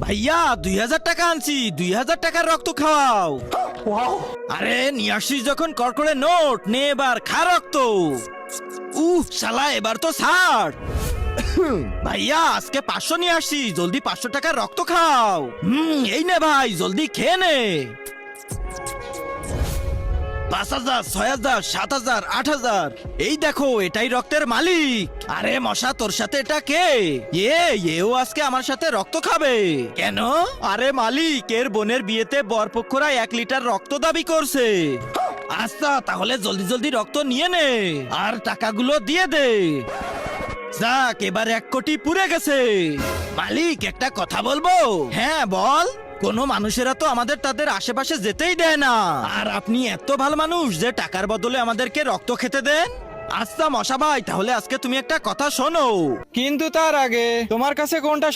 ভাইয়া 2000 টাকা আনছি, 2000 টাকার রক্ত খাওয়াও। আরে নিয়ে আসিস যখন কড়কড়ে নোট নে, এবার খা রক্ত। শালা এবার তো ছাড়। ভাইয়া আজকে 500 নিয়ে আসি, জলদি 500 টাকার রক্ত খাও। এই নে ভাই, জলদি খেয়ে নে। 5000, 6000, 7000, 8000, এই দেখো এটাই রক্তের মালিক। আরে মশা, তোর সাথে এটা কে? এও আজকে আমার সাথে রক্ত খাবে কেন? আরে মালিক, এর বোনের বিয়েতে বরপক্ষরা 1 লিটার রক্ত দাবি করছে। আচ্ছা তাহলে জলদি জলদি রক্ত নিয়ে নে আর টাকাগুলো দিয়ে দে। যাক, এবার 1 কোটি পুড়ে গেছে। মালিক একটা কথা বলবো? হ্যাঁ বল। কোন মানুষেরা তো আমাদের তাদের আশেপাশে যেতেই দেয় না, আর আপনি এত ভালো মানুষ যে টাকার বদলে আমাদেরকে রক্ত খেতে দেন। আচ্ছা মশা ভাই, তাহলে আজকে তুমি একটা কথা শোনো। কিন্তু তার আগে তোমার কাছে কোনটা